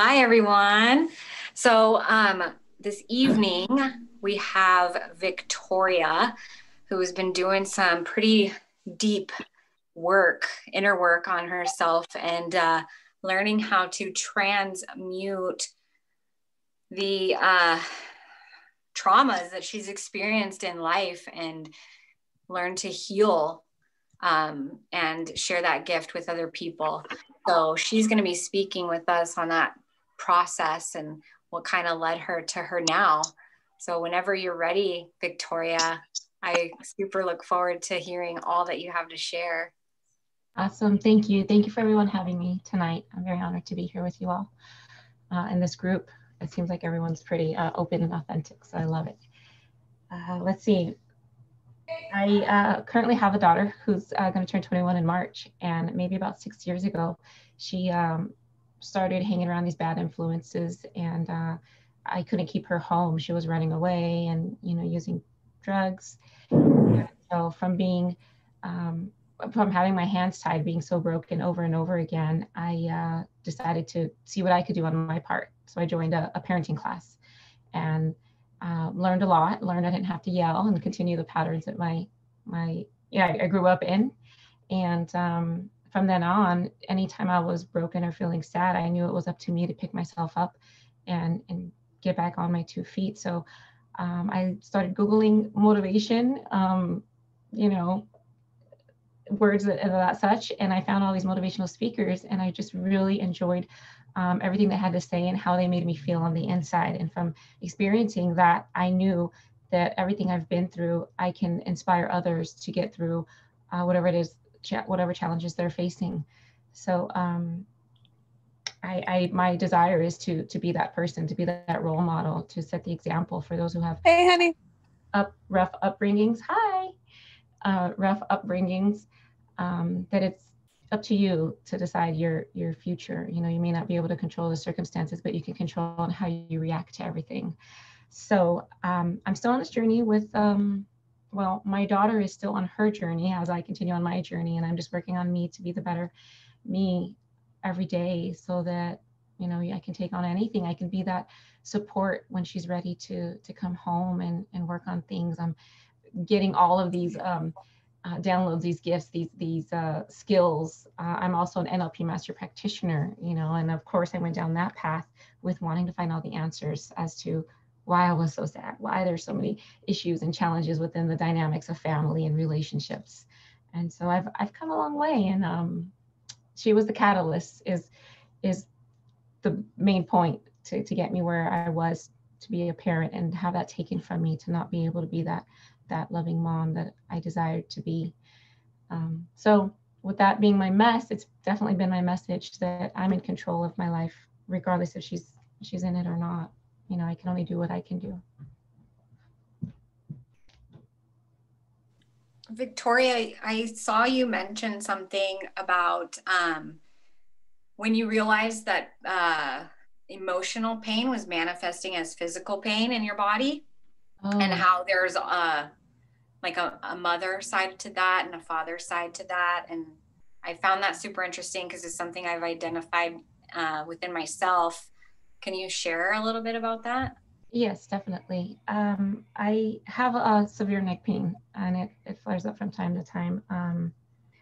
Hi, everyone. So this evening we have Victoria, who has been doing some pretty deep work, inner work on herself and learning how to transmute the traumas that she's experienced in life and learn to heal and share that gift with other people. So she's going to be speaking with us on that process and what kind of led her to her now. So whenever you're ready, Victoria, I super look forward to hearing all that you have to share. Awesome. Thank you. Thank you for everyone having me tonight. I'm very honored to be here with you all in this group. It seems like everyone's pretty open and authentic, so I love it. Let's see. I currently have a daughter who's going to turn 21 in March, and maybe about 6 years ago, she started hanging around these bad influences, and I couldn't keep her home. She was running away and, using drugs. And so from having my hands tied, being so broken over and over again, I decided to see what I could do on my part. So I joined a parenting class and learned a lot, learned I didn't have to yell and continue the patterns that I grew up in. And from then on, anytime I was broken or feeling sad, I knew it was up to me to pick myself up and get back on my 2 feet. So I started Googling motivation, words that such, and I found all these motivational speakers, and I just really enjoyed everything they had to say and how they made me feel on the inside. And from experiencing that, I knew that everything I've been through, I can inspire others to get through whatever it is, whatever challenges they're facing. So my desire is to be that person, to be that role model, to set the example for those who have rough upbringings. Hi. Rough upbringings, that it's up to you to decide your future. You may not be able to control the circumstances, but you can control how you react to everything. So I'm still on this journey with, my daughter is still on her journey as I continue on my journey, and I'm just working on me to be the better me every day so that, I can take on anything. I can be that support when she's ready to come home and work on things. I'm getting all of these downloads, these gifts, these skills. I'm also an NLP master practitioner, and of course I went down that path with wanting to find all the answers as to why I was so sad, why there's so many issues and challenges within the dynamics of family and relationships. And so I've come a long way, and she was the catalyst, is the main point to get me where I was, to be a parent and have that taken from me, to not be able to be that loving mom that I desired to be. So with that being my mess, it's definitely been my message that I'm in control of my life, regardless if she's in it or not. I can only do what I can do. Victoria, I saw you mention something about when you realized that emotional pain was manifesting as physical pain in your body, and how there's a mother side to that and a father side to that. And I found that super interesting because it's something I've identified within myself. Can you share a little bit about that? Yes, definitely. I have a severe neck pain, and it flares up from time to time.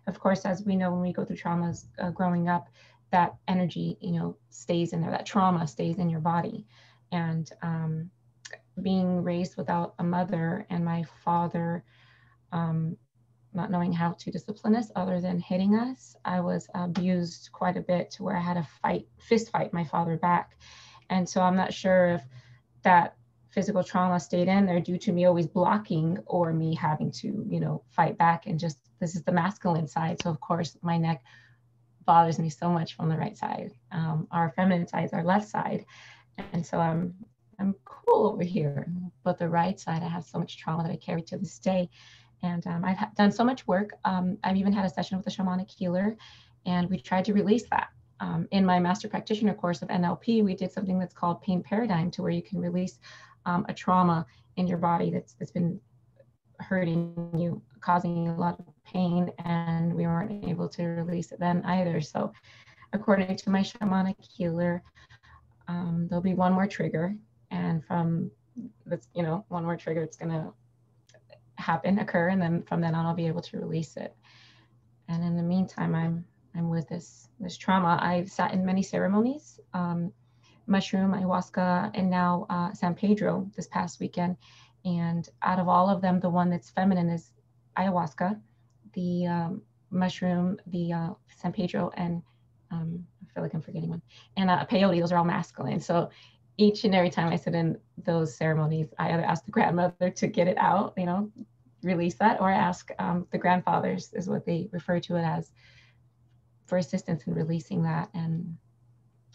Of course, as we know, when we go through traumas growing up, that energy, stays in there, that trauma stays in your body. And being raised without a mother, and my father not knowing how to discipline us other than hitting us, I was abused quite a bit, to where I had to fist fight my father back. And so I'm not sure if that physical trauma stayed in there due to me always blocking, or me having to, fight back. And just, this is the masculine side. So of course my neck bothers me so much from the right side. Our feminine side is our left side. And so I'm cool over here, but the right side, I have so much trauma that I carry to this day. And I've done so much work. I've even had a session with a shamanic healer, and we tried to release that. In my master practitioner course of NLP, we did something that's called pain paradigm, to where you can release a trauma in your body that's been hurting you, causing you a lot of pain, and we weren't able to release it then either. So according to my shamanic healer, there'll be one more trigger, and from that's, you know, one more trigger, it's going to occur, and then from then on I'll be able to release it. And in the meantime, I'm with this trauma. I've sat in many ceremonies, mushroom, ayahuasca, and now San Pedro this past weekend. And out of all of them, the one that's feminine is ayahuasca, the mushroom, the San Pedro, and I feel like I'm forgetting one, and peyote. Those are all masculine. So each and every time I sit in those ceremonies, I either ask the grandmother to get it out, you know, release that, or I ask the grandfathers, is what they refer to it as, for assistance in releasing that. And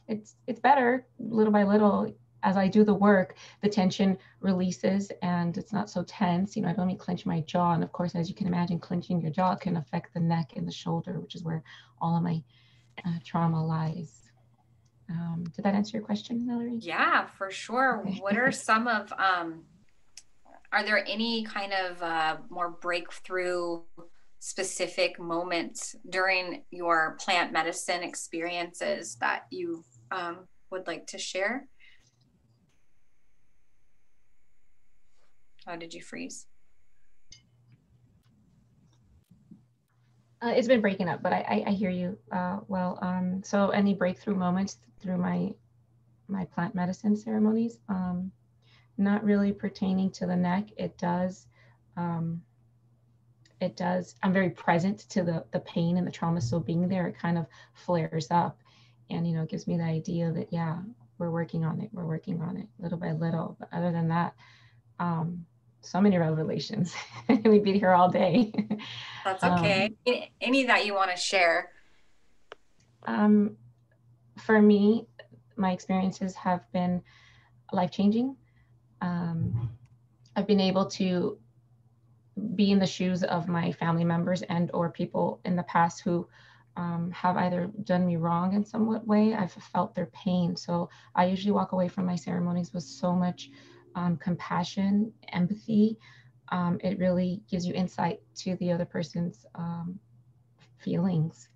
it's better little by little. As I do the work, the tension releases and it's not so tense. You know, I don't even clench my jaw. And of course, as you can imagine, clenching your jaw can affect the neck and the shoulder, which is where all of my trauma lies. Did that answer your question, Mallory? Yeah, for sure. Okay. What are some of, are there any kind of more breakthrough specific moments during your plant medicine experiences that you would like to share? Oh, did you freeze? It's been breaking up, but I hear you well. So any breakthrough moments through my plant medicine ceremonies? Not really pertaining to the neck. It does. I'm very present to the pain and the trauma still being there. It kind of flares up, and you know, gives me the idea that yeah, we're working on it. We're working on it little by little. But other than that, so many revelations. We'd be here all day. That's okay. Any that you want to share? For me, my experiences have been life-changing. I've been able to be in the shoes of my family members and or people in the past who have either done me wrong in some way. I've felt their pain. So I usually walk away from my ceremonies with so much compassion, empathy. It really gives you insight to the other person's feelings.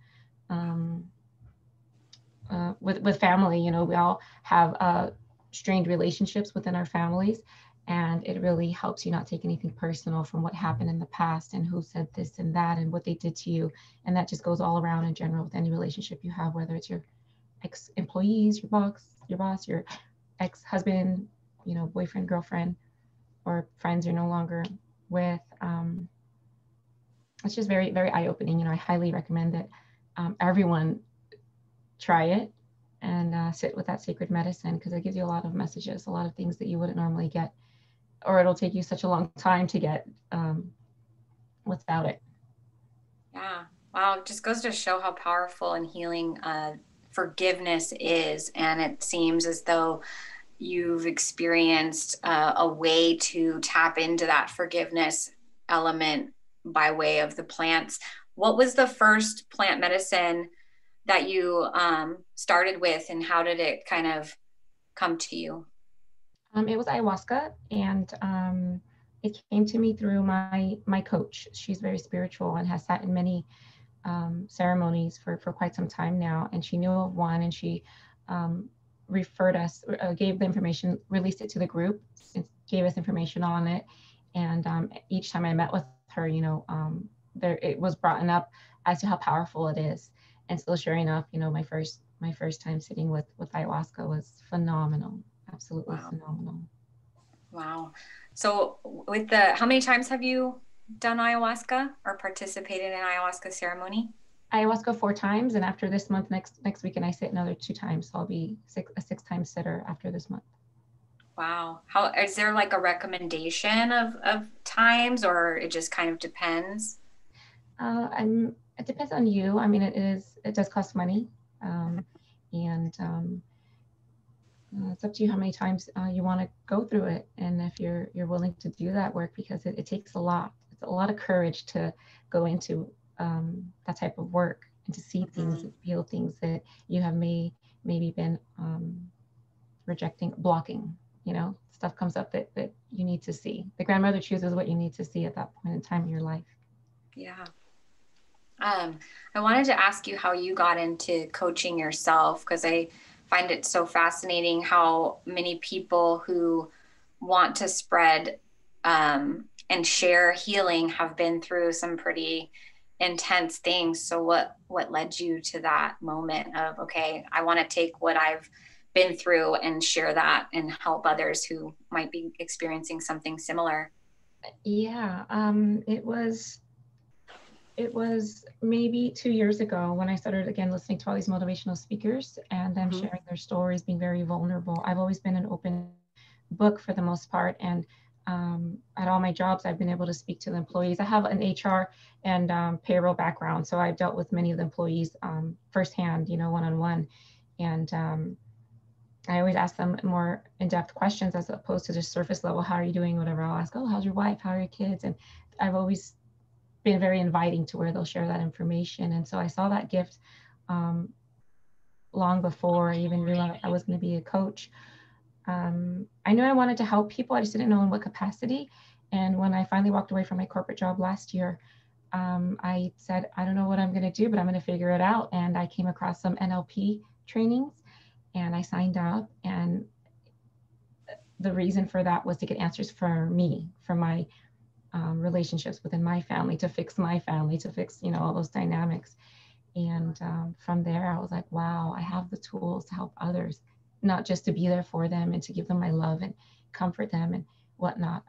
With family, you know, we all have strained relationships within our families, and it really helps you not take anything personal from what happened in the past and who said this and that and what they did to you. And that just goes all around in general with any relationship you have, whether it's your ex-employees, your boss, your ex-husband, you know, boyfriend, girlfriend, or friends you're no longer with. It's just very, very eye-opening. You know, I highly recommend that everyone try it and sit with that sacred medicine, because it gives you a lot of messages, a lot of things that you wouldn't normally get, or it'll take you such a long time to get without it. Yeah. Wow. It just goes to show how powerful and healing forgiveness is. And it seems as though you've experienced a way to tap into that forgiveness element by way of the plants. What was the first plant medicine that you started with, and how did it kind of come to you? It was ayahuasca, and it came to me through my coach. She's very spiritual and has sat in many ceremonies for quite some time now, and she knew of one, and she referred us, gave the information, released it to the group, gave us information on it. And each time I met with her, you know, it was brought up as to how powerful it is. And so sure enough, you know, my first time sitting with ayahuasca was phenomenal. Absolutely phenomenal. Wow. So how many times have you done ayahuasca or participated in ayahuasca ceremony? Ayahuasca 4 times, and after this month, next weekend, I sit another 2 times. So I'll be a 6-time sitter after this month. Wow. How is there like a recommendation of times, or it just kind of depends? It depends on you. I mean, it does cost money, and it's up to you how many times you want to go through it, and if you're willing to do that work, because it takes a lot. It's a lot of courage to go into that type of work and to see things and feel things that you have maybe been rejecting, blocking. You know, stuff comes up that you need to see. The grandmother chooses what you need to see at that point in time in your life. Yeah. I wanted to ask you how you got into coaching yourself, because I find it so fascinating how many people who want to spread and share healing have been through some pretty intense things. So what led you to that moment of, okay, I want to take what I've been through and share that and help others who might be experiencing something similar? Yeah, it was maybe 2 years ago when I started again listening to all these motivational speakers and them sharing their stories, being very vulnerable. I've always been an open book for the most part, and at all my jobs, I've been able to speak to the employees. I have an HR and payroll background, so I've dealt with many of the employees firsthand, one-on-one, and I always ask them more in-depth questions as opposed to just surface level. How are you doing? Whatever. I'll ask, oh, how's your wife? How are your kids? And I've always been very inviting to where they'll share that information. And so I saw that gift long before I even realized I was going to be a coach. I knew I wanted to help people. I just didn't know in what capacity. And when I finally walked away from my corporate job last year, I said, I don't know what I'm going to do, but I'm going to figure it out. And I came across some NLP trainings and I signed up. And the reason for that was to get answers for me, for my relationships within my family, to fix my family, to fix, all those dynamics. And from there, I was like, wow, I have the tools to help others, not just to be there for them and to give them my love and comfort them and whatnot.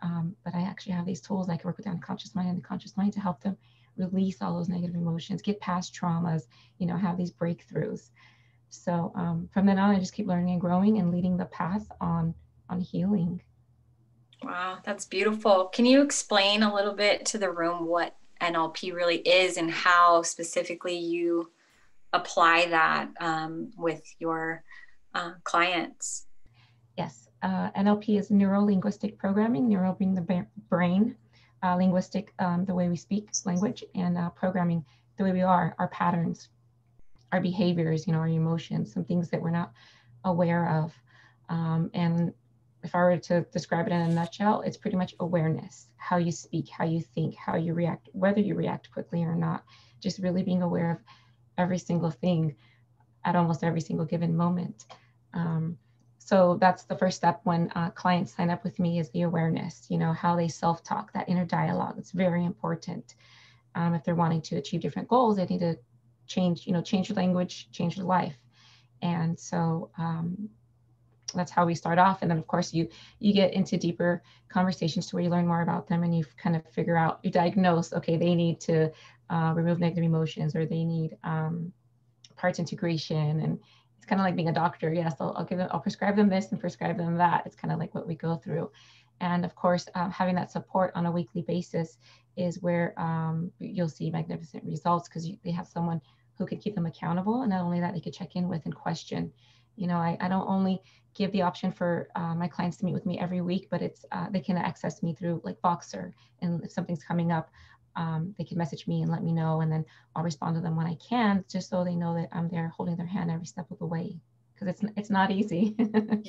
But I actually have these tools. I can work with the unconscious mind and the conscious mind to help them release all those negative emotions, get past traumas, have these breakthroughs. So from then on, I just keep learning and growing and leading the path on healing. Wow, that's beautiful. Can you explain a little bit to the room what NLP really is and how specifically you apply that with your clients? Yes, NLP is Neuro-Linguistic Programming, neuro being the brain, linguistic, the way we speak language, and programming, the way we are, our patterns, our behaviors, our emotions, some things that we're not aware of. And if I were to describe it in a nutshell, it's pretty much awareness, how you speak, how you think, how you react, whether you react quickly or not, just really being aware of every single thing at almost every single given moment. So that's the first step when clients sign up with me, is the awareness, how they self-talk, that inner dialogue. It's very important. If they're wanting to achieve different goals, they need to change your language, change your life. And so that's how we start off. And then of course you get into deeper conversations to where you learn more about them and you kind of figure out, you diagnose, okay, they need to remove negative emotions, or they need parts integration. And it's kind of like being a doctor. Yes, I'll prescribe them this and prescribe them that. It's kind of like what we go through. And of course, having that support on a weekly basis is where you'll see magnificent results, because they have someone who can keep them accountable. And not only that, they could check in with and question. I don't only give the option for my clients to meet with me every week, but it's they can access me through like Voxer. And if something's coming up, they can message me and let me know, and then I'll respond to them when I can, just so they know that I'm there holding their hand every step of the way, because it's not easy.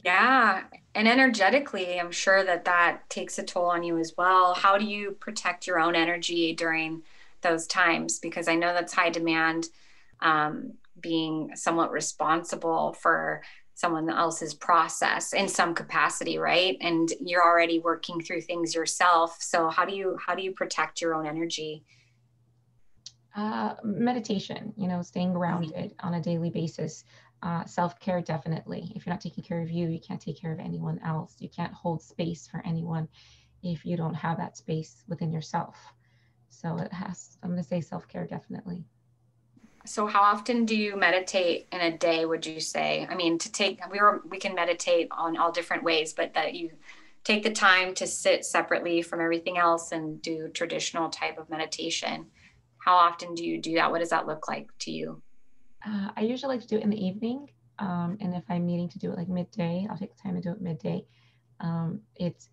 Yeah, and energetically, I'm sure that takes a toll on you as well. How do you protect your own energy during those times? Because I know that's high demand, being somewhat responsible for someone else's process in some capacity, right? And you're already working through things yourself. So how do you protect your own energy? Meditation, staying grounded on a daily basis. Self-care, definitely. If you're not taking care of you can't take care of anyone else. You can't hold space for anyone if you don't have that space within yourself. So I'm going to say self-care, definitely. So how often do you meditate in a day, would you say? I mean, we can meditate on all different ways, but that you take the time to sit separately from everything else and do traditional type of meditation. How often do you do that? What does that look like to you? I usually like to do it in the evening. And if I'm needing to do it like midday, I'll take the time to do it midday. It's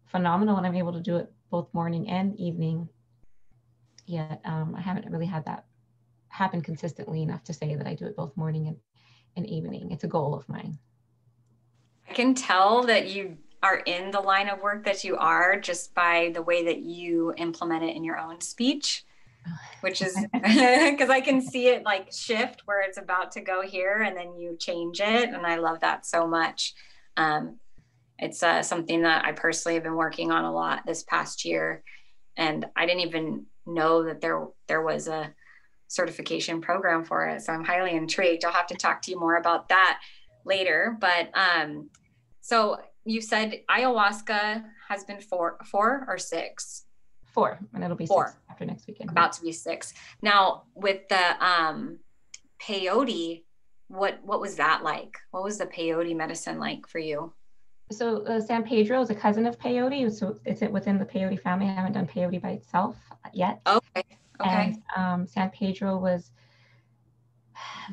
phenomenal when I'm able to do it both morning and evening. Yet I haven't really had that happen consistently enough to say that I do it both morning and evening. It's a goal of mine. I can tell that you are in the line of work that you are just by the way that you implement it in your own speech. which is because I can see it like shift where it's about to go here and then you change it. And I love that so much. It's something that I personally have been working on a lot this past year. And I didn't even know that there was a certification program for it. So I'm highly intrigued. I'll have to talk to you more about that later. But so you said ayahuasca has been four or six? 4, and it'll be 6 after next weekend. About to be 6. Now with the peyote, what was that like? What was the peyote medicine like for you? So San Pedro is a cousin of peyote, so it's within the peyote family. I haven't done peyote by itself yet. Okay. And San Pedro was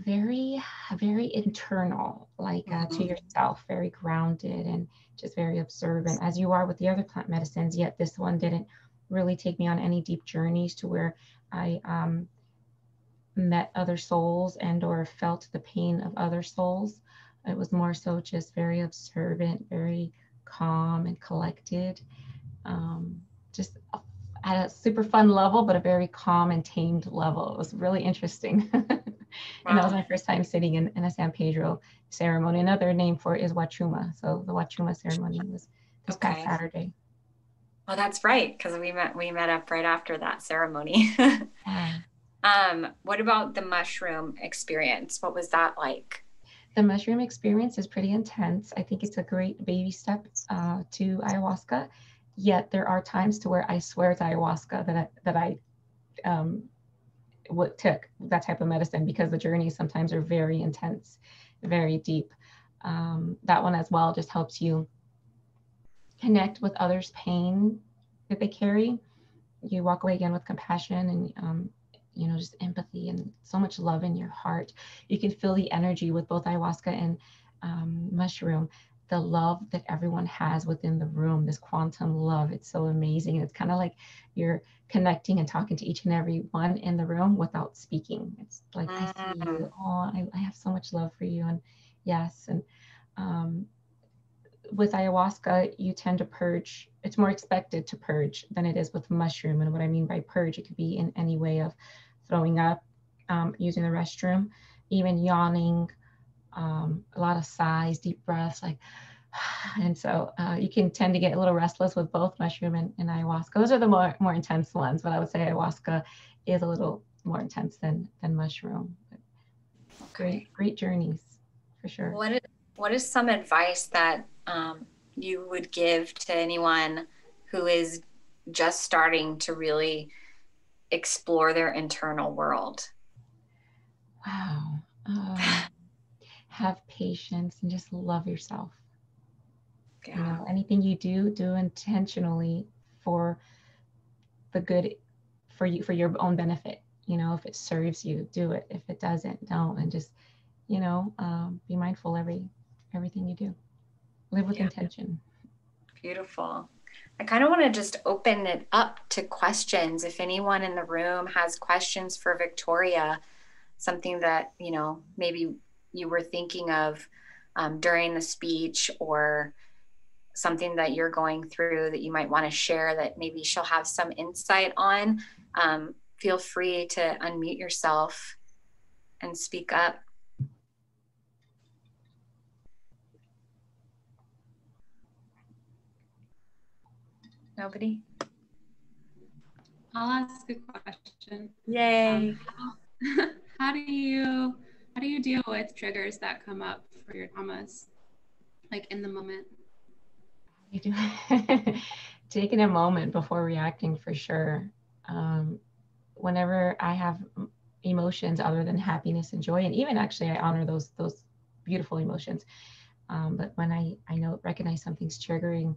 very, very internal, like to yourself, very grounded and just very observant, as you are with the other plant medicines. Yet this one didn't really take me on any deep journeys to where I met other souls and or felt the pain of other souls. It was more so just very observant, very calm and collected, just at a super fun level, but a very calm and tamed level. It was really interesting. And that was my first time sitting in a San Pedro ceremony. Another name for it is Wachuma. So the Wachuma ceremony was this past Saturday. Oh, that's right, because we met up right after that ceremony. What about the mushroom experience? What was that like? The mushroom experience is pretty intense. I think it's a great baby step to ayahuasca. Yet there are times to where I swear it's ayahuasca that I took that type of medicine, because the journeys sometimes are very intense, very deep. That one as well just helps you connect with others' pain that they carry. You walk away again with compassion and just empathy and so much love in your heart. You can feel the energy with both ayahuasca and mushroom, the love that everyone has within the room, this quantum love. It's so amazing. It's kind of like you're connecting and talking to each and every one in the room without speaking. It's like, I see you. Oh, I have so much love for you. And yes. And with ayahuasca, you tend to purge. It's more expected to purge than it is with mushroom. And what I mean by purge, it could be in any way of throwing up, using the restroom, even yawning, a lot of sighs, deep breaths, like, and so you can tend to get a little restless with both mushroom and ayahuasca. Those are the more intense ones, but I would say ayahuasca is a little more intense than mushroom. Great journeys for sure. What is some advice that you would give to anyone who is just starting to really explore their internal world? Wow. Have patience and just love yourself. Yeah. Anything you do intentionally for the good, for you, for your own benefit. If it serves you, do it. If it doesn't, don't. And just, be mindful everything you do. Live with intention. Beautiful. I kind of want to just open it up to questions. If anyone in the room has questions for Victoria, something that, maybe you were thinking of during the speech, or something that you're going through that you might want to share that maybe she'll have some insight on, feel free to unmute yourself and speak up. Nobody? I'll ask a question. Yay. How do you deal with triggers that come up for your traumas, like in the moment? You do taking a moment before reacting, for sure. Whenever I have emotions other than happiness and joy, and even actually I honor those beautiful emotions, but when I recognize something's triggering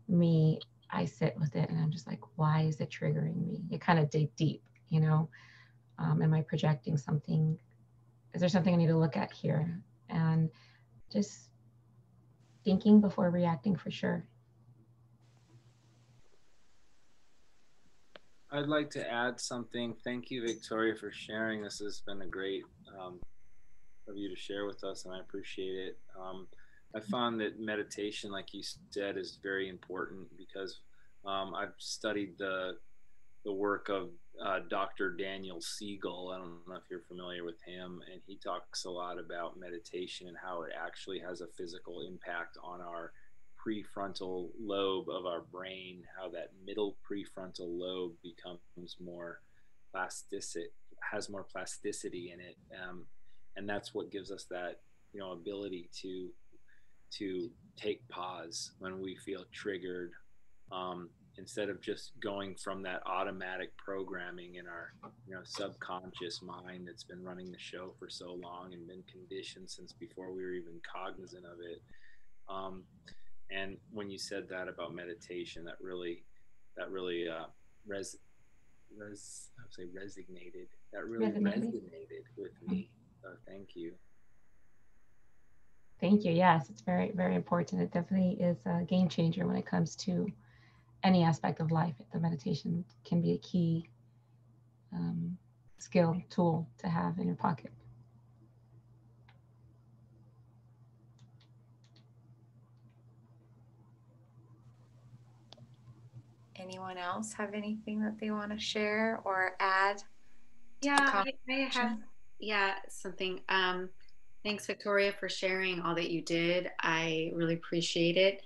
me, I sit with it and I'm just like, why is it triggering me? You kind of dig deep, am I projecting something? Is there something I need to look at here? And just thinking before reacting, for sure. I'd like to add something. Thank you, Victoria, for sharing. This has been a great of you to share with us, and I appreciate it. I found that meditation, like you said, is very important, because I've studied the the work of Dr. Daniel Siegel. I don't know if you're familiar with him, and he talks a lot about meditation and how it actually has a physical impact on our prefrontal lobe of our brain, how that middle prefrontal lobe becomes more plasticity, has more plasticity in it, and that's what gives us that, you know, ability to take pause when we feel triggered, instead of just going from that automatic programming in our, you know, subconscious mind that's been running the show for so long and been conditioned since before we were even cognizant of it. And when you said that about meditation, that really resonated. That really resonated with me. So thank you. Thank you. Yes, it's very, very important. It definitely is a game changer when it comes to any aspect of life. The meditation can be a key skill, tool to have in your pocket. Anyone else have anything that they want to share or add? Yeah, I have something. Thanks, Victoria, for sharing all that you did. I really appreciate it.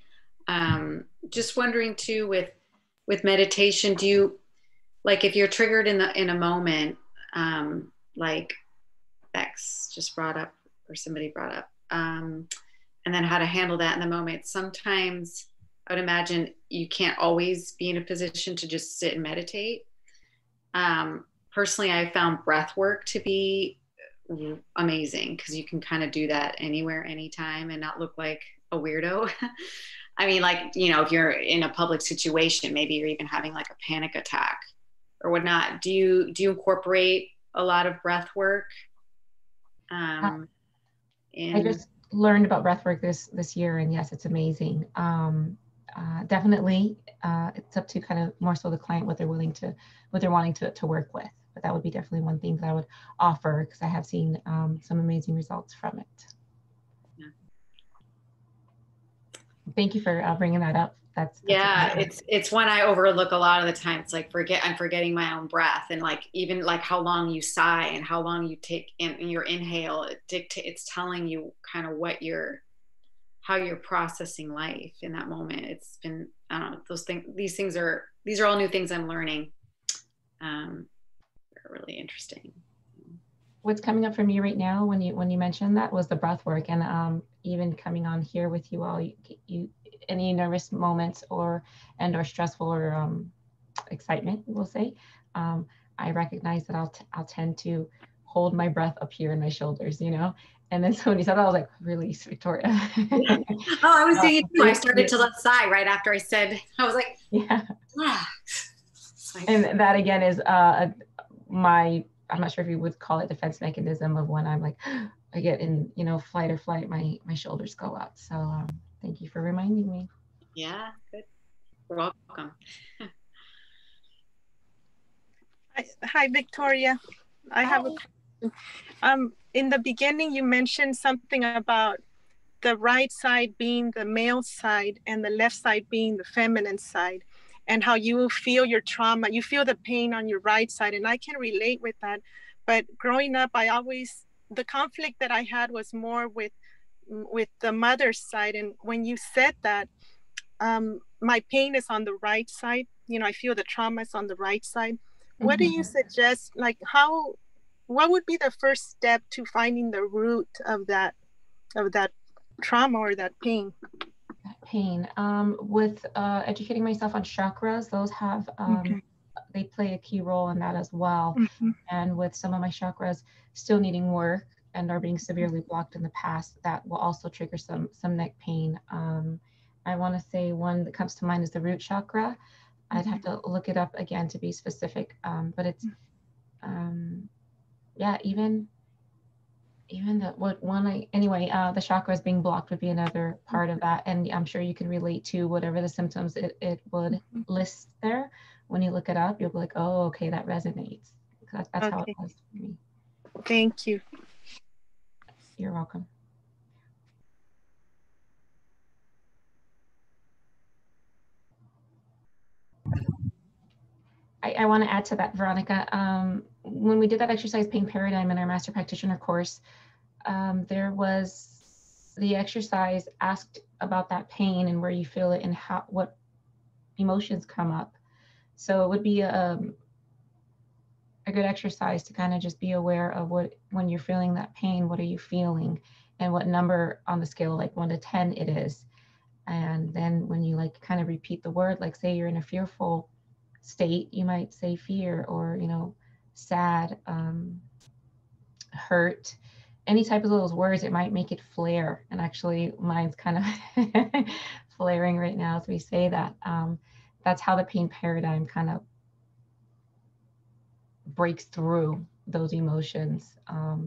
Just wondering too, with meditation, do you, like, if you're triggered in a moment, like Bex just brought up, or somebody brought up, and then how to handle that in the moment. Sometimes I would imagine you can't always be in a position to just sit and meditate. Personally, I found breath work to be amazing, because you can kind of do that anywhere, anytime, and not look like a weirdo. I mean, like, you know, if you're in a public situation, maybe you're even having like a panic attack or whatnot. Do you incorporate a lot of breath work? I just learned about breath work this year, and yes, it's amazing. Definitely, it's up to kind of more so the client what they're wanting to work with. But that would be definitely one thing that I would offer, because I have seen some amazing results from it. Yeah. Thank you for bringing that up. That's yeah, it's one I overlook a lot of the time. It's like I'm forgetting my own breath, and like even like how long you sigh and how long you take in your inhale. It's telling you kind of how you're processing life in that moment. It's been, I don't know, these are all new things I'm learning. They're really interesting. What's coming up for me right now when you mentioned that was the breath work, and even coming on here with you all, you any nervous moments or stressful or excitement, we'll say, I recognize that I'll tend to hold my breath up here in my shoulders, you know. And then so when you said that, I was like, release, Victoria. Oh, I was doing it too. I started to let sigh right after I said, I was like, yeah. And that again is I'm not sure if you would call it defense mechanism of when I'm like, I get in, you know, flight or flight, my shoulders go up. So thank you for reminding me. Yeah, good. You're welcome. Hi, Victoria. I have a question. In the beginning, you mentioned something about the right side being the male side and the left side being the feminine side, and how you feel your trauma, you feel the pain on your right side. And I can relate with that. But growing up, the conflict that I had was more with the mother's side. And when you said that, my pain is on the right side, you know, I feel the trauma is on the right side. What do you suggest, like what would be the first step to finding the root of that trauma or that pain? With educating myself on chakras, those have they play a key role in that as well. And with some of my chakras still needing work and are being severely blocked in the past, that will also trigger some neck pain. I want to say one that comes to mind is the root chakra. I'd have to look it up again to be specific, but it's yeah, even the the chakras being blocked would be another part of that. And I'm sure you can relate to whatever the symptoms it would list there. When you look it up, you'll be like, oh, okay, that resonates. That's how it was for me. Thank you. You're welcome. I want to add to that, Veronica. When we did that exercise pain paradigm in our master practitioner course, there was the exercise asked about that pain and where you feel it and what emotions come up. So it would be a good exercise to kind of just be aware of when you're feeling that pain, what are you feeling and what number on the scale, like 1 to 10 it is. And then when you like kind of repeat the word, like say you're in a fearful state, you might say fear or, you know, sad, hurt, any type of those words, it might make it flare. And actually mine's kind of flaring right now as we say that. That's how the pain paradigm kind of breaks through those emotions.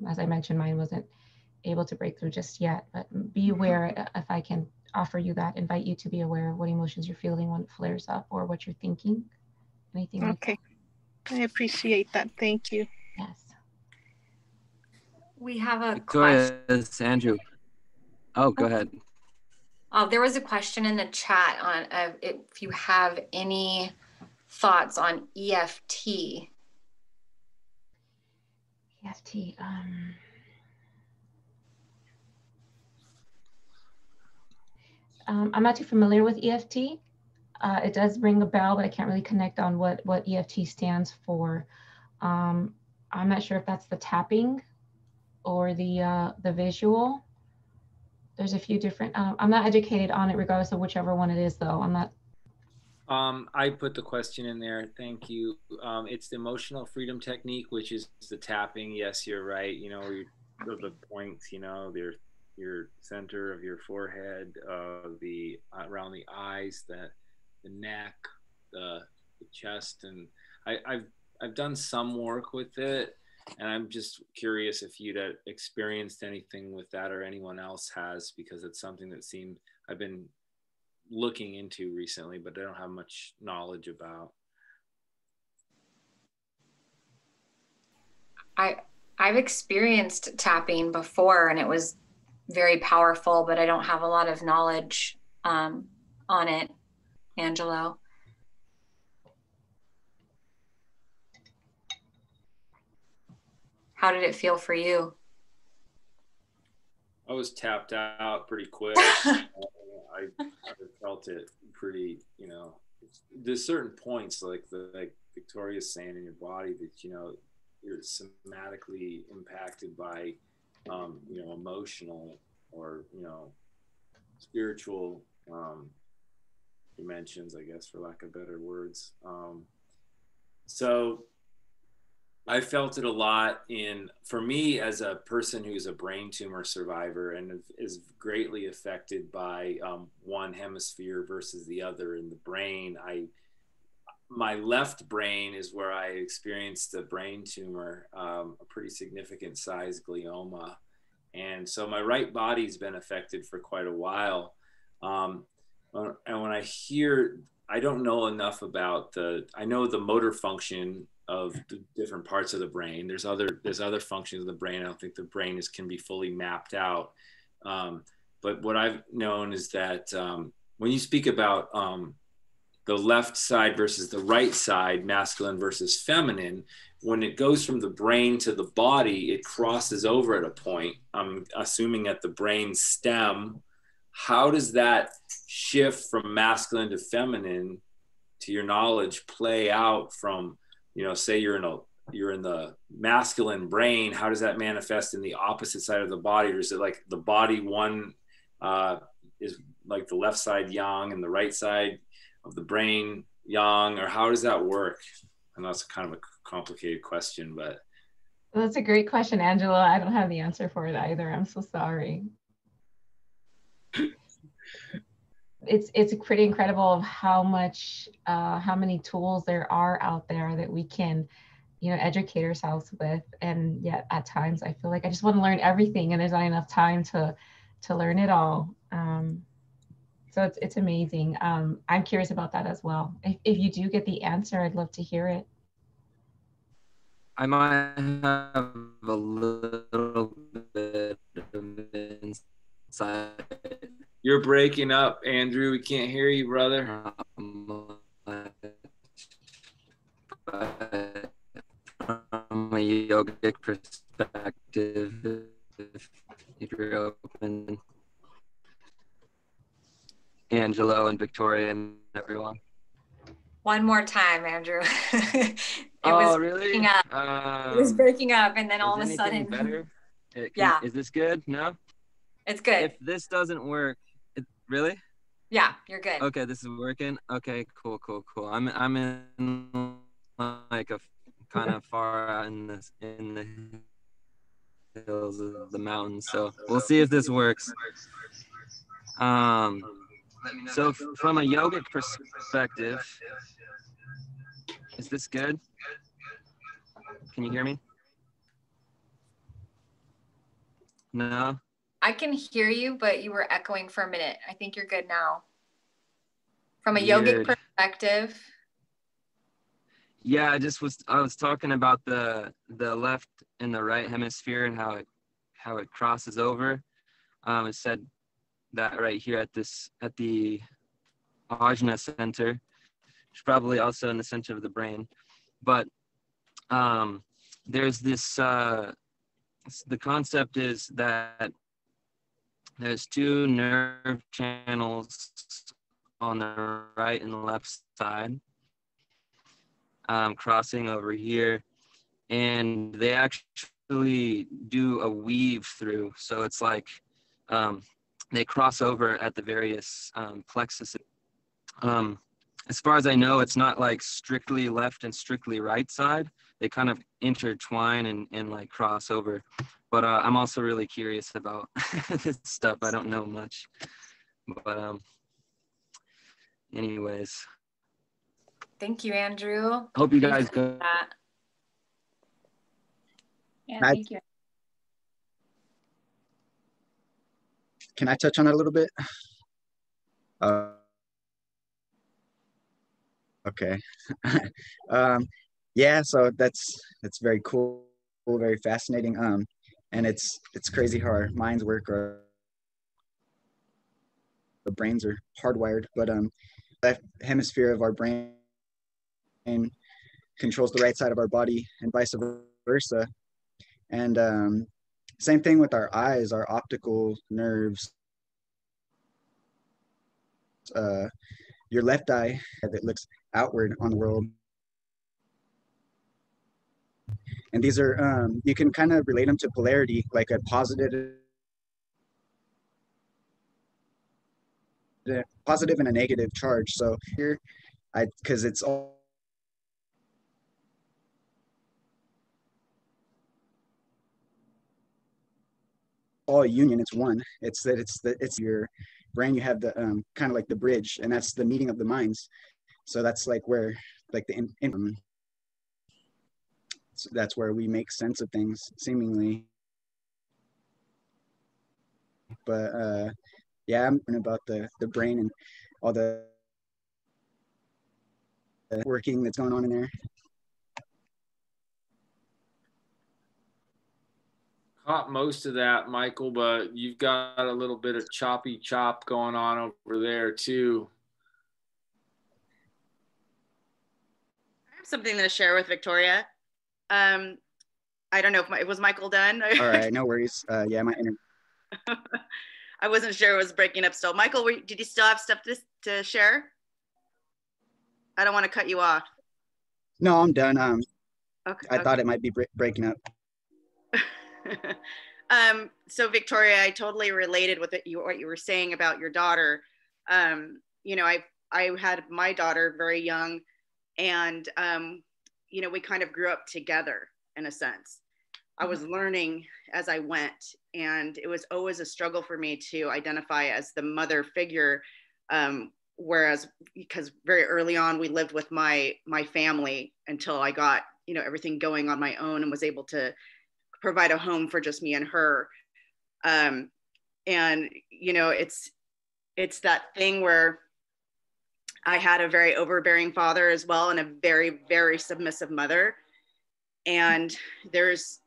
As I mentioned, mine wasn't able to break through just yet, but be aware, if I can offer you that, invite you to be aware of what emotions you're feeling when it flares up or what you're thinking, anything like that. Okay, I appreciate that. Thank you. Yes. We have a Victoria, it's Andrew. Oh, go ahead. Oh, there was a question in the chat on if you have any thoughts on EFT. EFT. I'm not too familiar with EFT. It does ring a bell, but I can't really connect on what EFT stands for. I'm not sure if that's the tapping or the visual. There's a few different, I'm not educated on it regardless of whichever one it is though. I'm not. I put the question in there. Thank you. It's the emotional freedom technique, which is the tapping. Yes, you're right. You know, the points, you know, your center of your forehead, the around the eyes, the neck, the chest. And I've done some work with it. And I'm just curious if you'd experienced anything with that or anyone else has, because it's something that I've been looking into recently, but I don't have much knowledge about. I've experienced tapping before and it was very powerful, but I don't have a lot of knowledge on it, Angelo. How did it feel for you? I was tapped out pretty quick. I felt it pretty, you know, there's certain points like Victoria's saying in your body that, you know, you're somatically impacted by, you know, emotional or, you know, spiritual dimensions, I guess, for lack of better words. So I felt it a lot for me as a person who's a brain tumor survivor and is greatly affected by one hemisphere versus the other in the brain. My left brain is where I experienced a brain tumor, a pretty significant size glioma. And so my right body's been affected for quite a while. And when I don't know enough about I know the motor function of the different parts of the brain. There's other functions of the brain. I don't think the brain can be fully mapped out. But what I've known is that when you speak about the left side versus the right side, masculine versus feminine, when it goes from the brain to the body, it crosses over at a point. I'm assuming at the brain stem. How does that shift from masculine to feminine, to your knowledge, play out from, you know, say you're in the masculine brain, how does that manifest in the opposite side of the body? Or is it like the body one is like the left side yang and the right side of the brain yang, or how does that work? I know it's kind of a complicated question, but. Well, that's a great question, Angelo. I don't have the answer for it either. I'm so sorry. It's pretty incredible of how many tools there are out there that we can, you know, educate ourselves with. And yet at times I feel like I just want to learn everything and there's not enough time to learn it all. So it's amazing. I'm curious about that as well. If you do get the answer, I'd love to hear it. I might have a little bit of insight. You're breaking up, Andrew. We can't hear you, brother. yogic perspective, if you're open. Angelo and Victoria and everyone. One more time, Andrew. It Oh, was really? breaking up. It was breaking up, and then all of a sudden, better? Yeah, Is this good? No? it's good. If this doesn't work, really? Yeah, you're good. Okay, this is working. Okay, cool. I'm in like a kind of far out in the hills of the mountains, so we'll see if this works. So from a yogic perspective, is this good? Can you hear me? No? I can hear you, but you were echoing for a minute. I think you're good now. From a Weird. yogic perspective. Yeah, I was talking about the left and the right hemisphere and how it crosses over. It said that right here at the Ajna center, which is probably also in the center of the brain. But there's this, the concept is that there's two nerve channels on the right and the left side, crossing over here, and they actually do a weave through. So it's like they cross over at the various plexuses. As far as I know, it's not like strictly left and strictly right side. They kind of intertwine and like cross over. But I'm also really curious about this stuff. I don't know much. But anyways. Thank you, Andrew. Hope you guys go. Yeah, thank you. Can I touch on that a little bit? Okay. Yeah, so that's very cool, very fascinating. And it's crazy how our minds work, or the brains are hardwired, but that hemisphere of our brain controls the right side of our body and vice versa. And same thing with our eyes, our optical nerves. Your left eye that looks outward on the world. And these are, you can kind of relate them to polarity, like a positive and a negative charge. So here, because it's all union, it's one. It's your brain. You have the kind of like the bridge, and that's the meeting of the minds. So that's like where like so that's where we make sense of things seemingly. But yeah, I'm learning about the brain and all the working that's going on in there. Caught most of that, Michael, but you've got a little bit of choppy chop going on over there too. I have something to share with Victoria. I don't know if was Michael done? All right, no worries. Yeah, my internet. I wasn't sure it was breaking up still. Michael, did you still have stuff to share? I don't want to cut you off. No, I'm done. Okay, I thought it might be breaking up. So Victoria, I totally related with what you were saying about your daughter. You know, I had my daughter very young, and you know, we kind of grew up together in a sense. I was learning as I went, and it was always a struggle for me to identify as the mother figure. Whereas, because very early on, we lived with my family until I got, you know, everything going on my own and was able to provide a home for just me and her. And, you know, it's that thing where I had a very overbearing father as well, and a very, very submissive mother. And there's,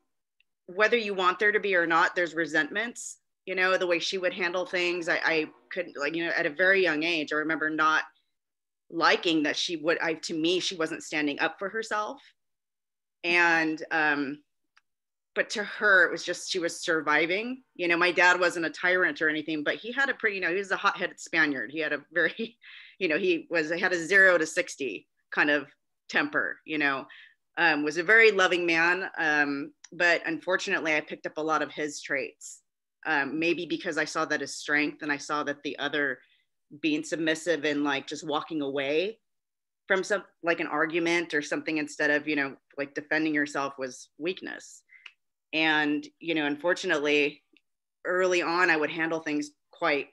whether you want there to be or not, there's resentments, you know, the way she would handle things. I couldn't, like, you know, at a very young age, I remember not liking that she would, to me, she wasn't standing up for herself. And but to her, it was just, she was surviving. You know, my dad wasn't a tyrant or anything, but he had a pretty, you know, he was a hot-headed Spaniard. He had a very, you know, he had a 0 to 60 kind of temper, you know, was a very loving man. But unfortunately, I picked up a lot of his traits, maybe because I saw that as strength, and I saw that the other, being submissive and like just walking away from some, like an argument or something instead of, you know, like defending yourself, was weakness. And, you know, unfortunately, early on, I would handle things quite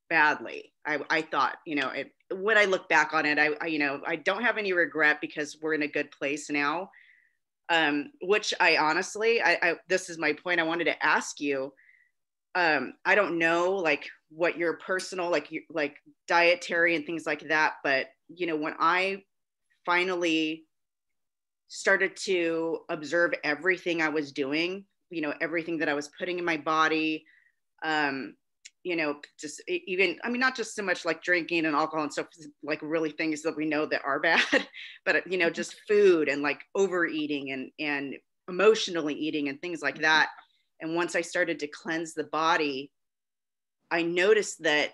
badly. I thought, you know, when I look back on it, I, you know, I don't have any regret because we're in a good place now. Which I honestly, this is my point. I wanted to ask you, I don't know, like what your personal, like dietary and things like that. But, you know, when I finally started to observe everything I was doing, you know, everything that I was putting in my body, you know, just even, I mean, not just so much like drinking and alcohol and stuff, like really things that we know that are bad, but, you know, just food and like overeating and emotionally eating and things like that. And once I started to cleanse the body, I noticed that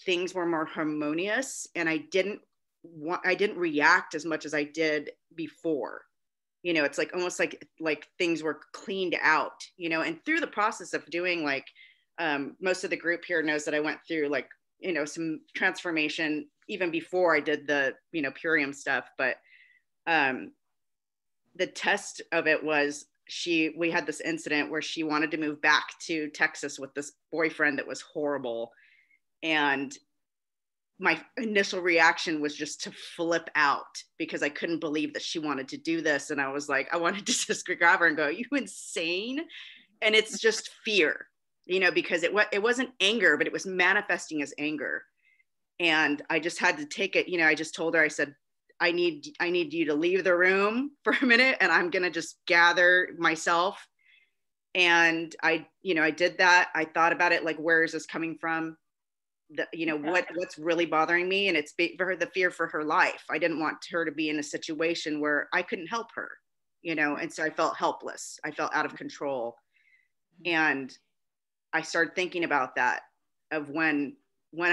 things were more harmonious, and I didn't react as much as I did before. You know, it's like almost like things were cleaned out, you know. And through the process of doing, like, most of the group here knows that I went through, like, you know, some transformation even before I did the, you know, Purium stuff. But the test of it was, we had this incident where she wanted to move back to Texas with this boyfriend that was horrible. And my initial reaction was just to flip out because I couldn't believe that she wanted to do this. And I was like, I wanted to just grab her and go, "Are you insane?" And it's just fear, you know, because it wasn't anger, but it was manifesting as anger. And I just had to take it, you know. I just told her, I said, I need you to leave the room for a minute, and I'm going to just gather myself. And I did that. I thought about it, like, where is this coming from? You know, what's really bothering me? And it's for her, the fear for her life. I didn't want her to be in a situation where I couldn't help her, you know? And so I felt helpless. I felt out of control. And I started thinking about that, of when what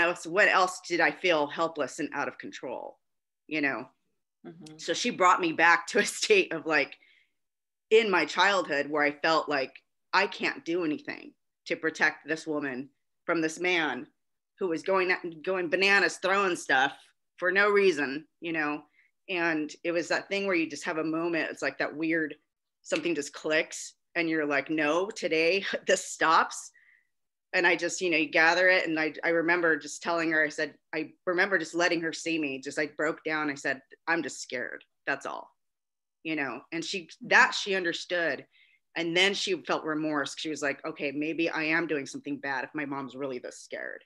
else did I feel helpless and out of control, you know? Mm-hmm. So she brought me back to a state of, like, in my childhood, where I felt like I can't do anything to protect this woman from this man who was going bananas, throwing stuff for no reason, you know. And it was that thing where you just have a moment. It's like that weird, something just clicks and you're like, no, today this stops. And I just, you know, you gather it. And I remember just telling her, I remember just letting her see me. Just, I broke down. I said, I'm just scared. That's all, you know. And she understood. And then she felt remorse. She was like, okay, maybe I am doing something bad if my mom's really this scared.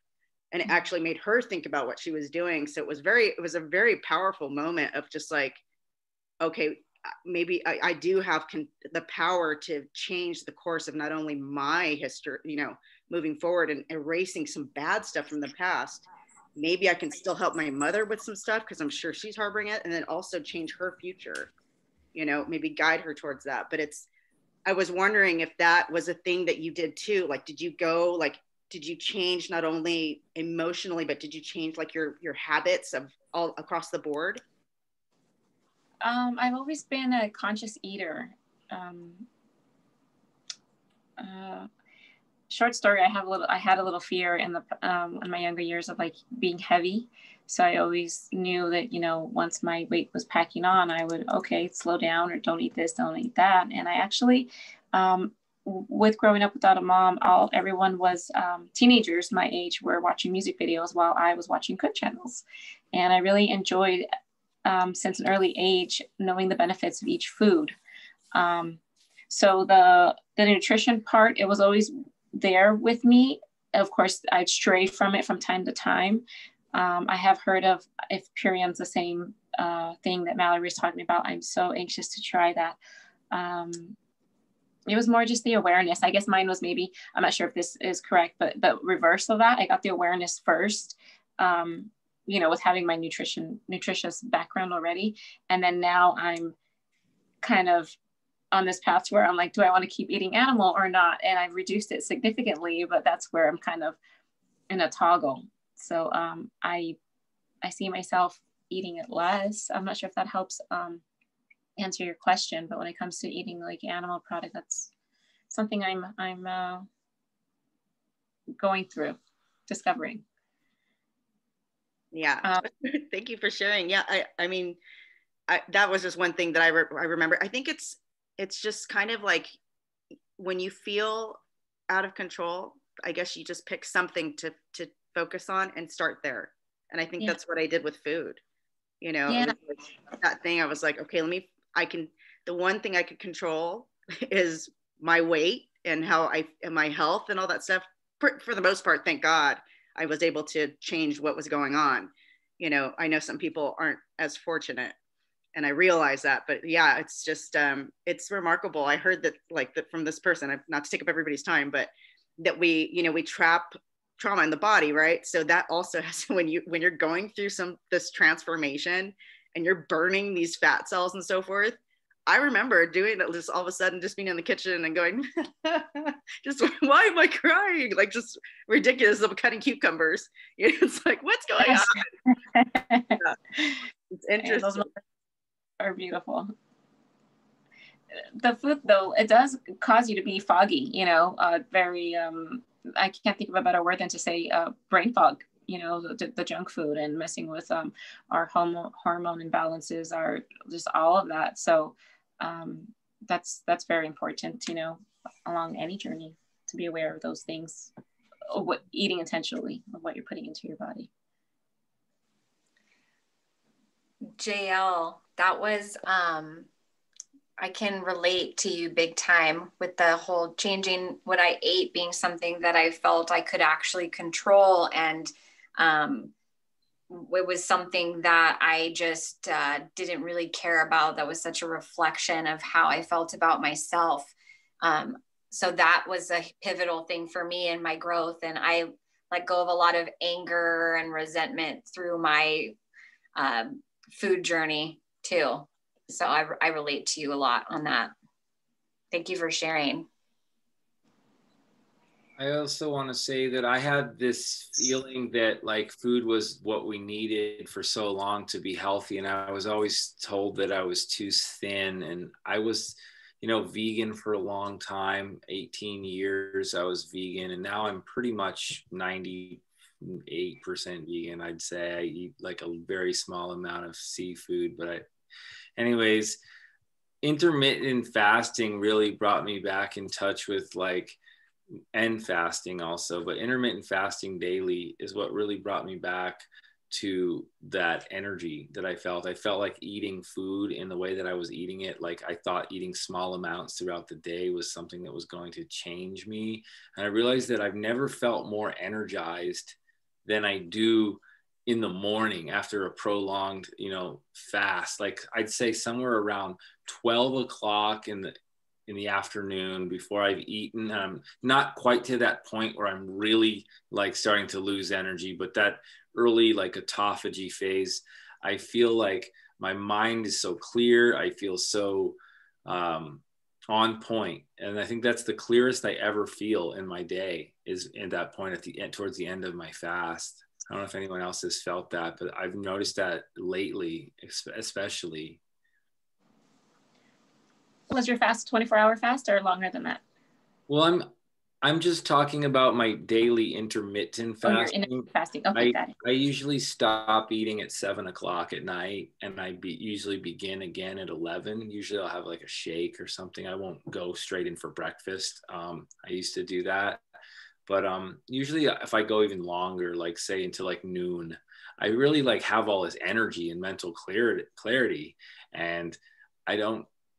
And it actually made her think about what she was doing. So it was a very powerful moment of just like, okay, maybe I do have the power to change the course of not only my history, you know, moving forward and erasing some bad stuff from the past. Maybe I can still help my mother with some stuff, because I'm sure she's harboring it, and then also change her future, you know, maybe guide her towards that. But I was wondering if that was a thing that you did too. Like, did you change not only emotionally, but did you change like your habits of all across the board? I've always been a conscious eater. Short story, I had a little fear in my younger years of like being heavy. So I always knew that, you know, once my weight was packing on, I would, okay, slow down, or don't eat this, don't eat that. And I actually, with growing up without a mom, everyone was teenagers my age were watching music videos while I was watching cook channels. And I really enjoyed, since an early age, knowing the benefits of each food. So the nutrition part, it was always there with me. Of course, I'd stray from it from time to time. I have heard of, if Purium's the same thing that Mallory was talking about, I'm so anxious to try that. It was more just the awareness. I guess mine was maybe, I'm not sure if this is correct, but the reverse of that. I got the awareness first, you know, with having my nutritious background already. And then now I'm kind of on this path where I'm like, do I want to keep eating animal or not? And I've reduced it significantly, but that's where I'm kind of in a toggle. So I see myself eating it less. I'm not sure if that helps answer your question, but when it comes to eating like animal product, that's something I'm going through, discovering. Yeah, thank you for sharing. Yeah, I mean, that was just one thing that I remember. I think it's just kind of like when you feel out of control, I guess you just pick something to focus on and start there. And I think that's what I did with food. You know, it was like that thing. I was like, okay, the one thing I could control is my weight and my health and all that stuff. For the most part, thank God, I was able to change what was going on. You know, I know some people aren't as fortunate, and I realize that, but yeah, it's just, it's remarkable. I heard that from this person, not to take up everybody's time, but that we trap trauma in the body, right? So that also has, when you're going through this transformation and you're burning these fat cells and so forth. I remember doing that, just all of a sudden just being in the kitchen and going, just, why am I crying? Like, just ridiculous of cutting cucumbers. You know, it's like, what's going on? Yeah. It's interesting. Those are beautiful. The food, though, it does cause you to be foggy, you know, very, I can't think of a better word than to say brain fog, you know, the junk food and messing with our hormone imbalances, are just all of that. So that's very important, you know, along any journey, to be aware of those things, eating intentionally, of what you're putting into your body. JL, that was, I can relate to you big time with the whole changing what I ate being something that I felt I could actually control. And it was something that I just didn't really care about. That was such a reflection of how I felt about myself. So that was a pivotal thing for me in my growth. And I let go of a lot of anger and resentment through my food journey too. So I relate to you a lot on that. Thank you for sharing. I also want to say that I had this feeling that like food was what we needed for so long to be healthy. And I was always told that I was too thin, and I was, you know, vegan for a long time, 18 years I was vegan. And now I'm pretty much 98% vegan. I'd say I eat like a very small amount of seafood, but anyways, intermittent fasting really brought me back in touch with and fasting also, but intermittent fasting daily is what really brought me back to that energy that I felt. I felt like eating food in the way that I was eating it. Like I thought eating small amounts throughout the day was something that was going to change me. And I realized that I've never felt more energized than I do in the morning after a prolonged, you know, fast. Like I'd say somewhere around 12 o'clock in the afternoon before I've eaten. I'm not quite to that point where I'm really like starting to lose energy, but that early like autophagy phase, I feel like my mind is so clear. I feel so on point. And I think that's the clearest I ever feel in my day, is in that point at the end, towards the end of my fast. I don't know if anyone else has felt that, but I've noticed that lately, especially. Was your fast 24-hour fast or longer than that? Well, I'm just talking about my daily intermittent fasting. Oh, fasting. Okay, got it. I usually stop eating at 7 o'clock at night, and usually begin again at 11. Usually I'll have like a shake or something. I won't go straight in for breakfast. I used to do that. But usually if I go even longer, like say into like noon, I really like have all this energy and mental clarity. And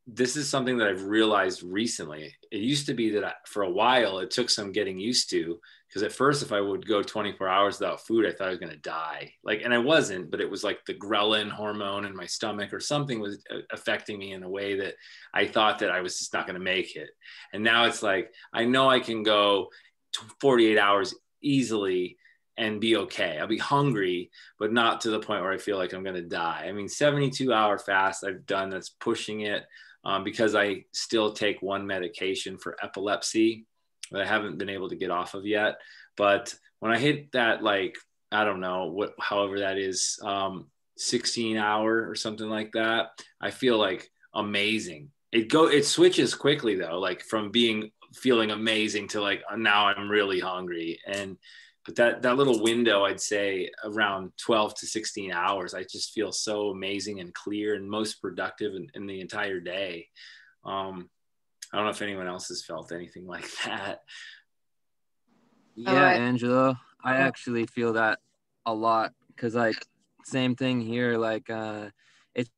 this is something that I've realized recently. It used to be that for a while, it took some getting used to, because at first, if I would go 24 hours without food, I thought I was going to die. And I wasn't, but it was like the ghrelin hormone in my stomach or something was affecting me in a way that I thought that I was just not going to make it. And now it's like, I know I can go 48 hours easily and be okay. I'll be hungry, but not to the point where I feel like I'm going to die. I mean, 72-hour fast I've done, that's pushing it. because I still take one medication for epilepsy that I haven't been able to get off of yet. But when I hit that, like, I don't know however that is, 16 hour or something like that, I feel like amazing. It switches quickly though, like from feeling amazing to like, now I'm really hungry. But that little window, I'd say around 12 to 16 hours, I just feel so amazing and clear and most productive in the entire day. I don't know if anyone else has felt anything like that. Yeah, Angelo, I actually feel that a lot, because like same thing here. Like it's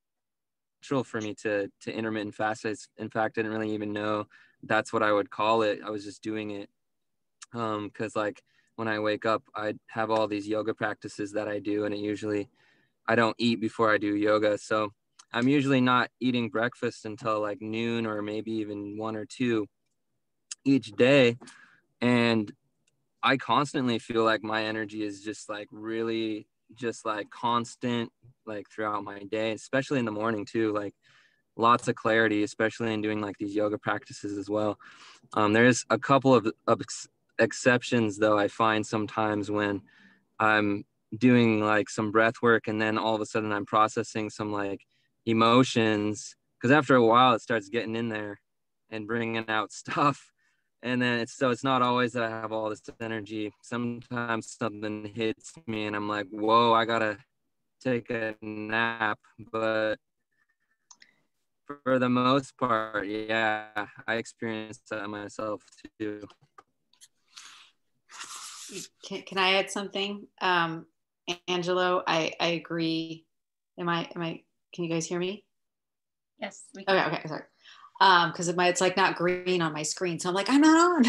natural for me to intermittent fast. In fact, I didn't really even know that's what I would call it. I was just doing it because like when I wake up, I have all these yoga practices that I do, and I don't eat before I do yoga. So I'm usually not eating breakfast until like noon or maybe even 1 or 2 each day. And I constantly feel like my energy is just like really just like constant, like throughout my day, especially in the morning too, like lots of clarity, especially in doing like these yoga practices as well. There's a couple of exceptions though, I find sometimes when I'm doing like some breath work and then all of a sudden I'm processing some like emotions, because after a while it starts getting in there and bringing out stuff. And then it's not always that I have all this energy. Sometimes something hits me and I'm like, whoa, I gotta take a nap. But for the most part, yeah, I experience that myself too. Can I add something? Angelo, I agree. Can you guys hear me? Yes. We can. Okay, sorry. Because it's like not green on my screen. So I'm like, I'm not on.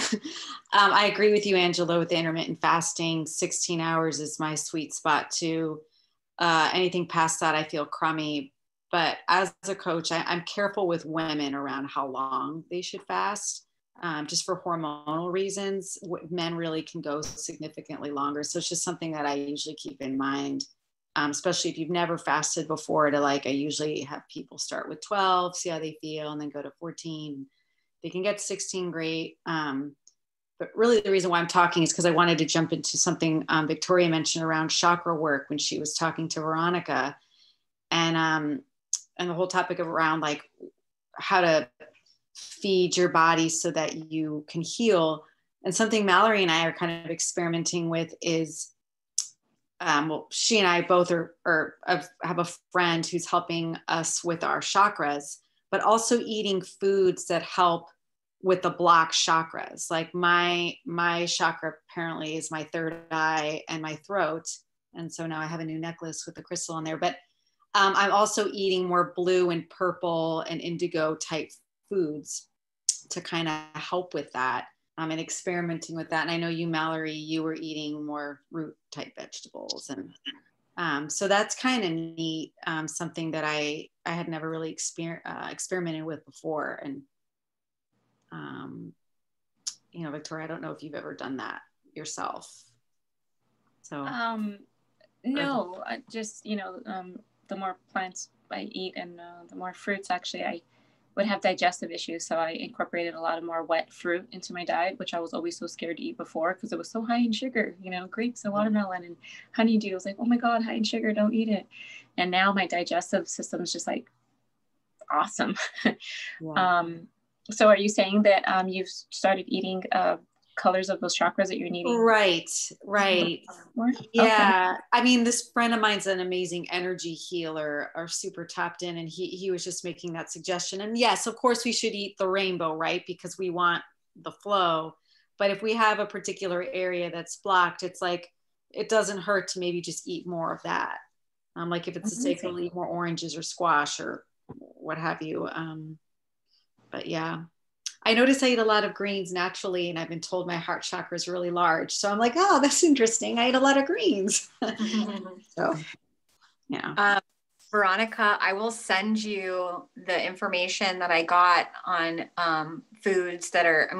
I agree with you, Angelo, with the intermittent fasting. 16 hours is my sweet spot too. Anything past that, I feel crummy. But as a coach, I'm careful with women around how long they should fast, just for hormonal reasons. Men really can go significantly longer. So it's just something that I usually keep in mind. Especially if you've never fasted before, I usually have people start with 12, see how they feel, and then go to 14. They can get 16, great. But really the reason why I'm talking is because I wanted to jump into something Victoria mentioned around chakra work when she was talking to Veronica, and the whole topic around like how to feed your body so that you can heal. And something Mallory and I are kind of experimenting with is, she and I both have a friend who's helping us with our chakras, but also eating foods that help with the blocked chakras. Like my chakra apparently is my third eye and my throat. And so now I have a new necklace with the crystal on there, but I'm also eating more blue and purple and indigo type foods to kind of help with that. And experimenting with that. And I know you, Mallory, you were eating more root type vegetables. And so that's kind of neat. Something that I had never really experimented with before. And, Victoria, I don't know if you've ever done that yourself. So, no, just, the more plants I eat and the more fruits, actually, I would have digestive issues. So I incorporated a lot of more wet fruit into my diet, which I was always so scared to eat before because it was so high in sugar, grapes and watermelon and honeydew. I was like, oh my God, high in sugar, don't eat it. And now my digestive system is just like awesome. Yeah. So are you saying that you've started eating colors of those chakras that you're needing? Right. Yeah. Okay. I mean, this friend of mine's an amazing energy healer, or super tapped in, and he was just making that suggestion. And yes, of course we should eat the rainbow, right? Because we want the flow. But if we have a particular area that's blocked, it's like, it doesn't hurt to maybe just eat more of that. Like if it's a safe, we'll eat more oranges or squash or what have you. But yeah. I notice I eat a lot of greens naturally, and I've been told my heart chakra is really large. So I'm like, oh, that's interesting. I eat a lot of greens. So, yeah. Veronica, I will send you the information that I got on foods that are,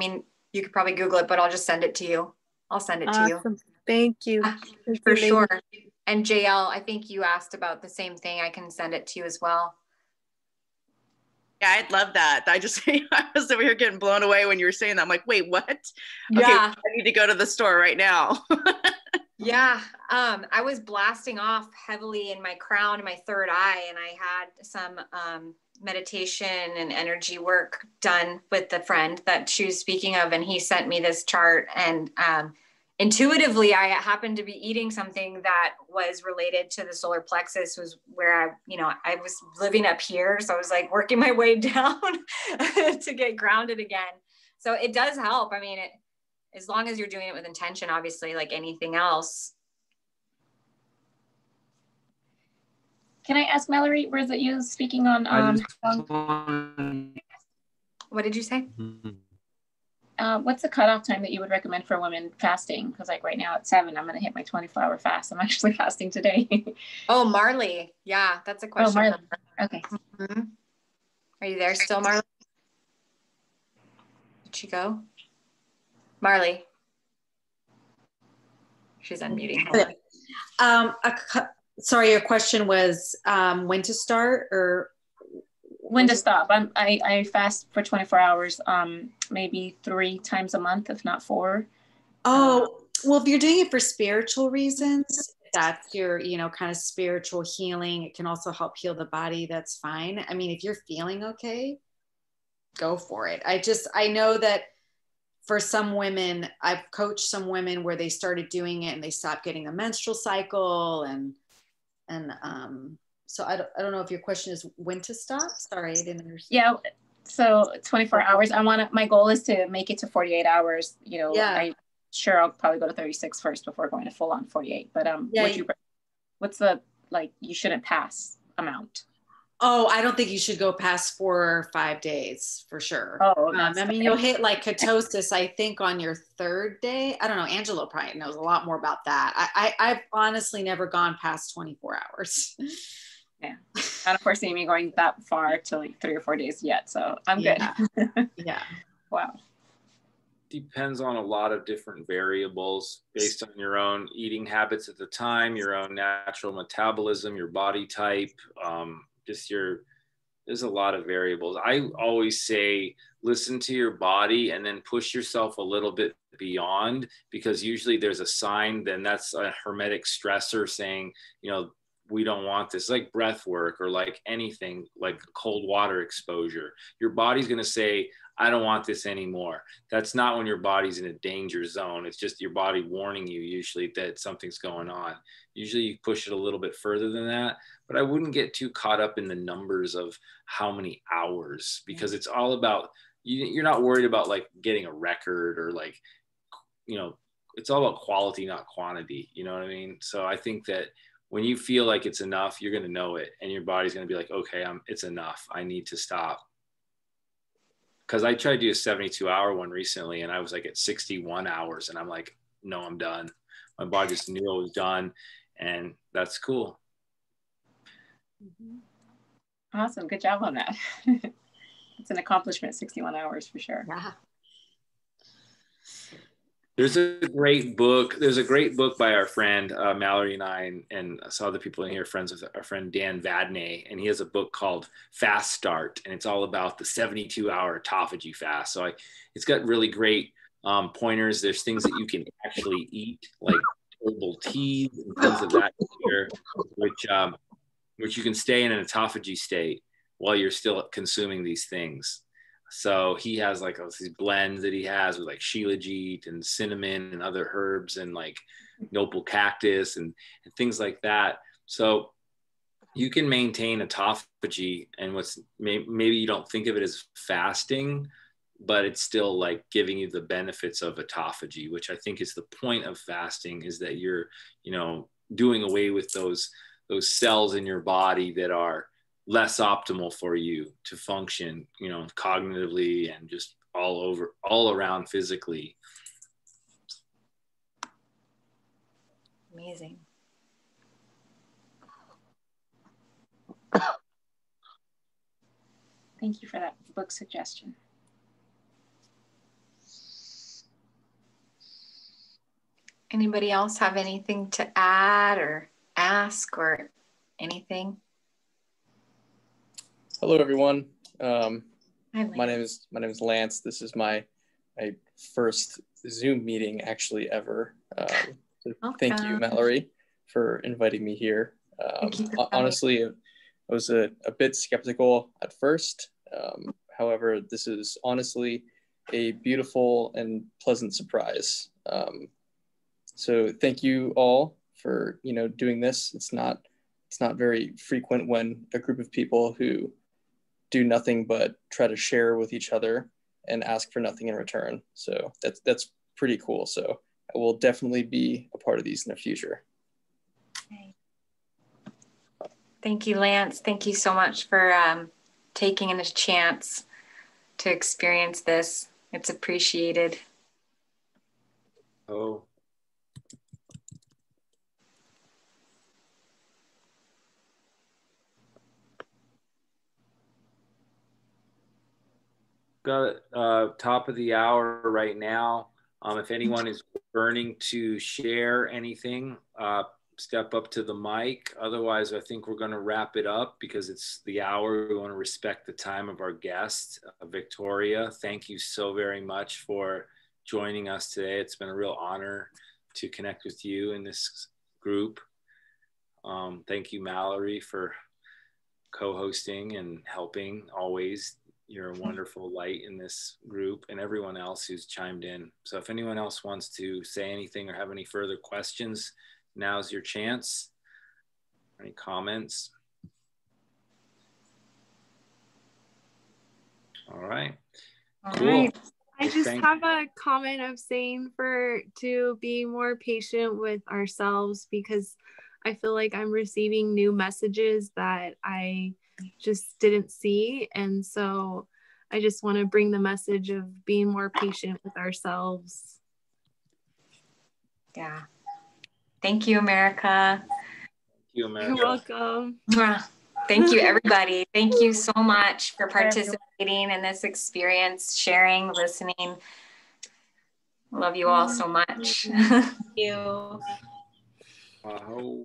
you could probably Google it, but I'll just send it to you. I'll send it to you. Thank you. For sure. And JL, I think you asked about the same thing. I can send it to you as well. Yeah, I'd love that. I was over here getting blown away when you were saying that. I'm like, wait, what? Yeah. Okay, I need to go to the store right now. Yeah. I was blasting off heavily in my crown and my third eye, and I had some meditation and energy work done with the friend that she was speaking of, and he sent me this chart, and intuitively I happened to be eating something that was related to the solar plexus, was where I was living up here, so I was like working my way down to get grounded again. So it does help. I mean, as long as you're doing it with intention, obviously, like anything else. Can I ask Mallory, was it you speaking on what did you say? What's the cutoff time that you would recommend for women fasting? Because like right now at 7, I'm going to hit my 24-hour fast. I'm actually fasting today. Oh, Marley. Yeah, that's a question. Oh, Marley. Okay. Mm-hmm. Are you there still, Marley? Did she go? Marley. She's unmuting. Sorry, your question was when to start or when to stop. I fast for 24 hours, maybe 3 times a month, if not 4. Oh, well, if you're doing it for spiritual reasons, that's your, kind of spiritual healing. It can also help heal the body. That's fine. I mean, if you're feeling okay, go for it. I know that for some women, I've coached some women where they started doing it and they stopped getting a menstrual cycle. And so I don't know if your question is when to stop. Sorry, I didn't understand. Yeah. So 24 hours. My goal is to make it to 48 hours. Yeah. I'll probably go to 36 first before going to full on 48. But what's the, you shouldn't pass amount? Oh, I don't think you should go past 4 or 5 days for sure. Oh, you'll hit ketosis, I think, on your 3rd day. I don't know. Angelo probably knows a lot more about that. I've honestly never gone past 24 hours. Yeah. I don't foresee me going that far to 3 or 4 days yet. So I'm good. Yeah. Wow. Depends on a lot of different variables based on your own eating habits at the time, your own natural metabolism, your body type, there's a lot of variables. I always say, listen to your body and then push yourself a little bit beyond, because usually there's a sign, then that's a hermetic stressor saying, we don't want this, like breath work or like anything, like cold water exposure. Your body's going to say, I don't want this anymore. That's not when your body's in a danger zone. It's just your body warning you usually that something's going on. Usually you push it a little bit further than that, but I wouldn't get too caught up in the numbers of how many hours, because it's all about, you're not worried about getting a record or it's all about quality, not quantity. You know what I mean? So I think that when you feel like it's enough, you're going to know it, and your body's going to be like, okay, it's enough. I need to stop. Because I tried to do a 72-hour one recently, and I was at 61 hours, and I'm like, no, I'm done. My body just knew I was done, and that's cool. Awesome. Good job on that. It's an accomplishment, 61 hours for sure. Yeah. There's a great book by our friend Mallory and I, and some other people in here, friends with our friend Dan Vadney, and he has a book called Fast Start, and it's all about the 72-hour autophagy fast. So it's got really great pointers. There's things that you can actually eat, like herbal teas and things of that nature, which you can stay in an autophagy state while you're still consuming these things. So he has these blends that he has with shilajit and cinnamon and other herbs and nopal cactus and things like that. So you can maintain autophagy, and maybe you don't think of it as fasting, but it's still giving you the benefits of autophagy, which I think is the point of fasting, is that you're, doing away with those cells in your body that are less optimal for you to function, cognitively and just all around physically. Amazing. Thank you for that book suggestion. Anybody else have anything to add or ask or anything? Hello, everyone. My name is Lance. This is my first Zoom meeting actually ever. So thank you, Mallory, for inviting me here. Honestly, I was a bit skeptical at first. However, this is honestly a beautiful and pleasant surprise. So thank you all for doing this. It's not very frequent when a group of people who do nothing but try to share with each other and ask for nothing in return. So that's pretty cool. So I will definitely be a part of these in the future. Thank you, Lance. Thank you so much for taking a chance to experience this. It's appreciated. Oh. Got top of the hour right now. If anyone is burning to share anything, step up to the mic. Otherwise, I think we're going to wrap it up because it's the hour. We want to respect the time of our guest, Victoria. Thank you so very much for joining us today. It's been a real honor to connect with you in this group. Thank you, Mallory, for co-hosting and helping always. You're a wonderful light in this group, and everyone else who's chimed in. So if anyone else wants to say anything or have any further questions, now's your chance. Any comments? All right. Cool. I just have a comment of saying to be more patient with ourselves, because I feel like I'm receiving new messages that I just didn't see. And so I just want to bring the message of being more patient with ourselves. Yeah. Thank you, America. Thank you, America. You're welcome. Thank you, everybody. Thank you so much for participating in this experience, sharing, listening. Love you all so much. Thank you. Wow.